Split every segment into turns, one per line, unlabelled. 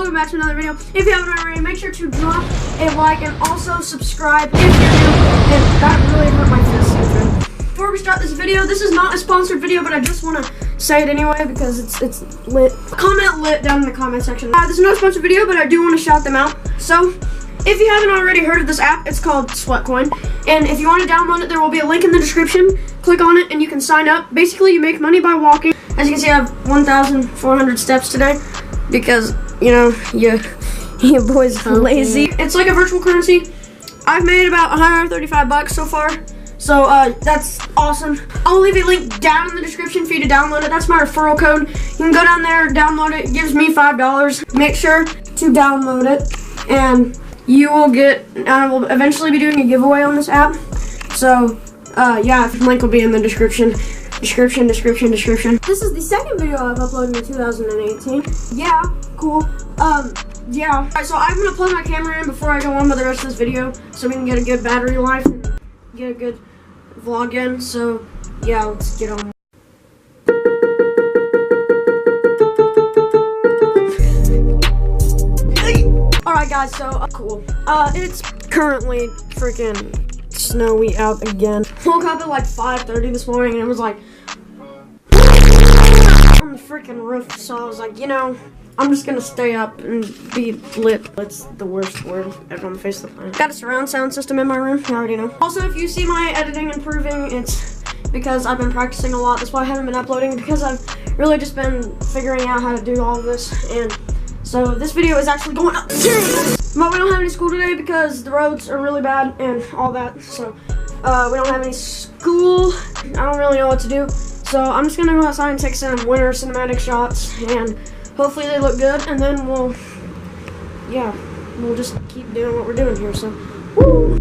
welcome back to another video. If you haven't already, make sure to drop a like and also subscribe if you're new. And that really hurt my fist. Before we start this video, this is not a sponsored video, but I just want to say it anyway because it's lit. Comment lit down in the comment section. This is not a sponsored video, but I do want to shout them out. So, if you haven't already heard of this app, it's called Sweatcoin. And if you want to download it, there will be a link in the description. Click on it and you can sign up. Basically, you make money by walking. As you can see, I have 1,400 steps today because, you know, your boy's lazy. It's like a virtual currency. I've made about 135 bucks so far. So that's awesome. I'll leave a link down in the description for you to download it. That's my referral code. You can go down there, download it. It gives me $5. Make sure to download it, and you will get, I will eventually be doing a giveaway on this app. So yeah, the link will be in the description. Description. This is the second video I've uploaded in 2018. Yeah, cool. Yeah. Alright, so I'm gonna plug my camera in before I go on with the rest of this video so we can get a good battery life and get a good vlog in. So yeah, let's get on. Alright guys, so cool. It's currently freaking snowy out again. Woke up at like 5:30 this morning and it was like on the freaking roof, so I was like, you know, I'm just gonna stay up and be lit. It's the worst word ever on the face of the planet. Got a surround sound system in my room, you already know. Also, if you see my editing improving, it's because I've been practicing a lot. That's why I haven't been uploading, because I've really just been figuring out how to do all of this. And so this video is actually going up. But we don't have any school today because the roads are really bad and all that. So we don't have any school. I don't really know what to do. So I'm just gonna go outside and take some winter cinematic shots, and hopefully they look good, and then we'll just keep doing what we're doing here. So, woo!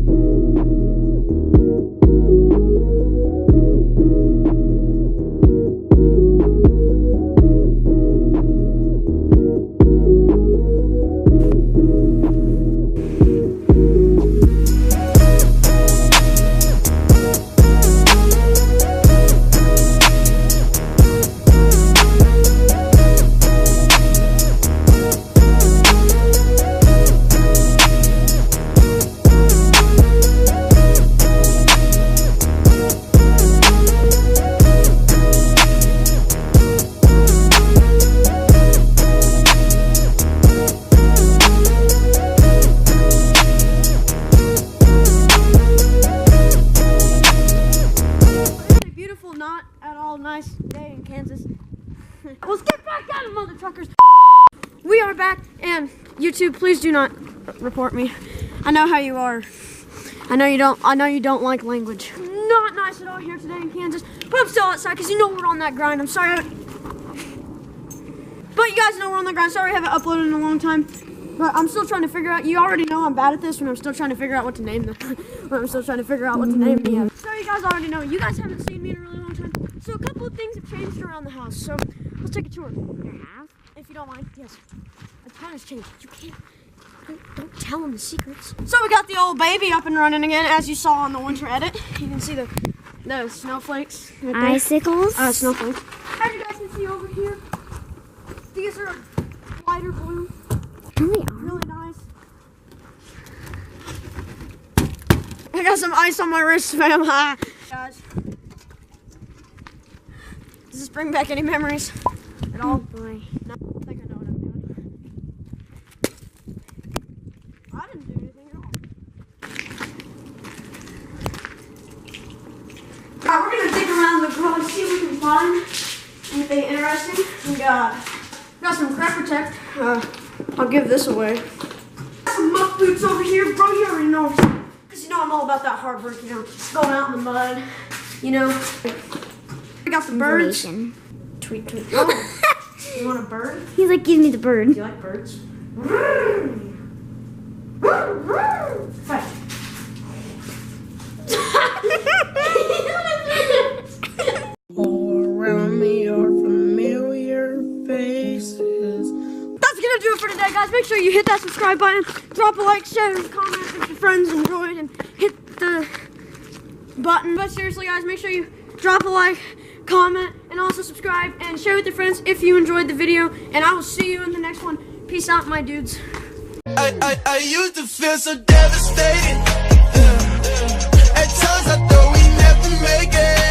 Not at all nice day in Kansas. Let's get back at it, mother truckers. We are back, and YouTube, please do not report me. I know how you are. I know you don't like language. Not nice at all here today in Kansas, but I'm still outside because you know we're on that grind. I'm sorry but you guys know we're on the grind. Sorry I haven't uploaded in a long time. But I'm still trying to figure out, you already know I'm bad at this when I'm still trying to figure out what to name them. I'm still trying to figure out what to name me. So you guys already know, you guys haven't seen me in a really long time. So a couple of things have changed around the house. So let's take a tour. You have? If you don't mind, yes. A ton has changed. You can't, don't tell them the secrets. So we got the old baby up and running again, as you saw on the winter edit. You can see the snowflakes. Right there.
Icicles?
Snowflakes. As you guys can see over here, these are lighter blue. Really nice. I got some ice on my wrist, fam. Guys, does this bring back any memories at all?
Oh boy.
No, I think I know what I'm doing. I didn't do anything at all. Alright, we're gonna dig around the garage, see what we can find. Anything interesting? We got some Crep Protect. I'll give this away. Some muck boots over here, bro. You already know. Because you know I'm all about that hard work, you know. Going out in the mud, you know. I got the birds. Tweet. Oh, you want a bird?
He's like, give me the bird.
Do you like birds? Hey.
All around me are familiar faces.
That's gonna do it for today, guys. Make sure you hit that subscribe button, drop a like, share, and comment if your friends enjoyed, and hit the button. But seriously, guys, make sure you drop a like, comment, and also subscribe, and share with your friends if you enjoyed the video. And I will see you in the next one. Peace out, my dudes.
I used to feel so devastated. At times I thought we never make it.